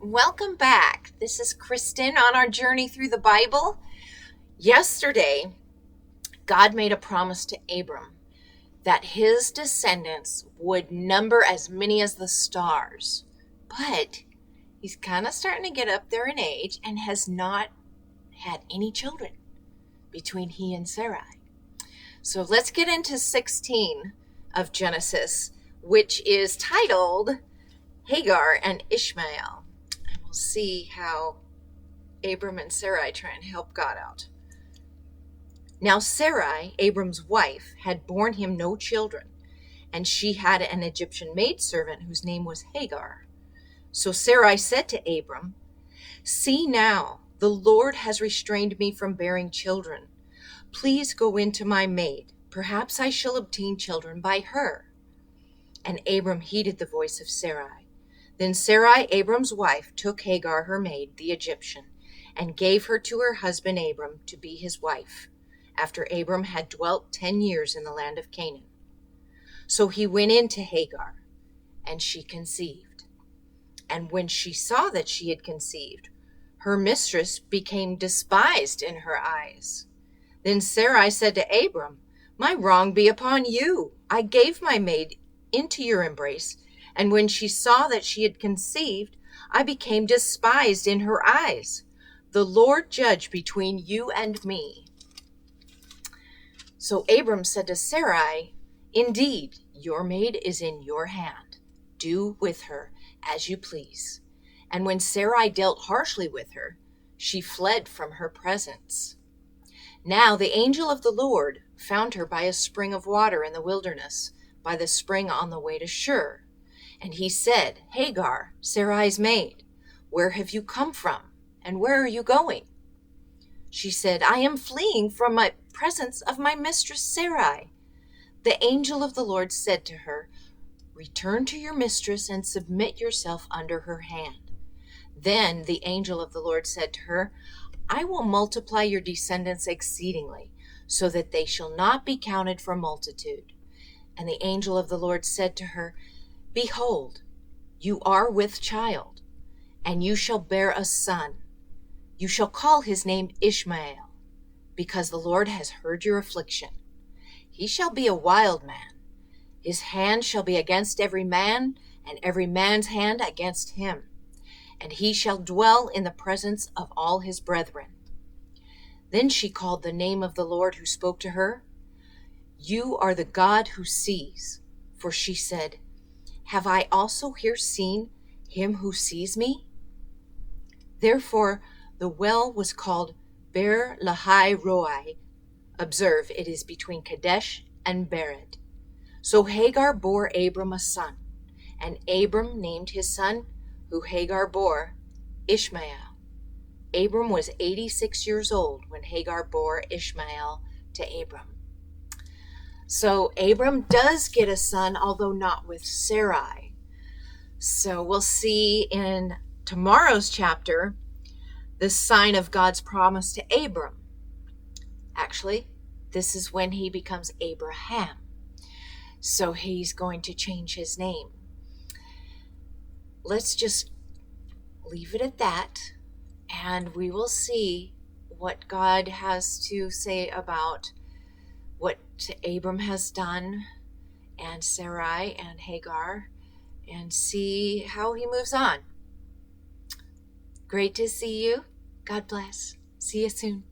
Welcome back. This is Kristen on our journey through the Bible. Yesterday, God made a promise to Abram that his descendants would number as many as the stars. But he's kind of starting to get up there in age and has not had any children between he and Sarai. So let's get into 16 of Genesis, which is titled Hagar and Ishmael. And we'll see how Abram and Sarai try and help God out. Now Sarai, Abram's wife, had borne him no children, and she had an Egyptian maidservant whose name was Hagar. So Sarai said to Abram, "See now, the Lord has restrained me from bearing children. Please go in to my maid. Perhaps I shall obtain children by her." And Abram heeded the voice of Sarai. Then Sarai, Abram's wife, took Hagar, her maid, the Egyptian, and gave her to her husband Abram to be his wife, after Abram had dwelt 10 years in the land of Canaan. So he went in to Hagar, and she conceived. And when she saw that she had conceived, her mistress became despised in her eyes. Then Sarai said to Abram, "My wrong be upon you. I gave my maid into your embrace, and when she saw that she had conceived, I became despised in her eyes. The Lord judge between you and me." So Abram said to Sarai, "Indeed, your maid is in your hand. Do with her as you please." And when Sarai dealt harshly with her, she fled from her presence. Now the angel of the Lord found her by a spring of water in the wilderness, by the spring on the way to Shur. And he said, "Hagar, Sarai's maid, where have you come from, and where are you going?" She said, "I am fleeing from my presence of my mistress Sarai." The angel of the Lord said to her, "Return to your mistress and submit yourself under her hand." Then the angel of the Lord said to her, "I will multiply your descendants exceedingly, so that they shall not be counted for multitude." And the angel of the Lord said to her, "Behold, you are with child, and you shall bear a son. You shall call his name Ishmael, because the Lord has heard your affliction. He shall be a wild man. His hand shall be against every man, and every man's hand against him. And he shall dwell in the presence of all his brethren." Then she called the name of the Lord who spoke to her, "You are the God who sees." For she said, "Have I also here seen him who sees me?" Therefore the well was called Ber Lahai Roi. Observe, it is between Kadesh and Bered. So Hagar bore Abram a son, and Abram named his son, who Hagar bore, Ishmael. Abram was 86 years old when Hagar bore Ishmael to Abram. So Abram does get a son, although not with Sarai. So we'll see in tomorrow's chapter the sign of God's promise to Abram. Actually, this is when he becomes Abraham. So he's going to change his name. Let's just leave it at that, and we will see what God has to say about what Abram has done, and Sarai and Hagar, and see how he moves on. Great to see you. God bless. See you soon.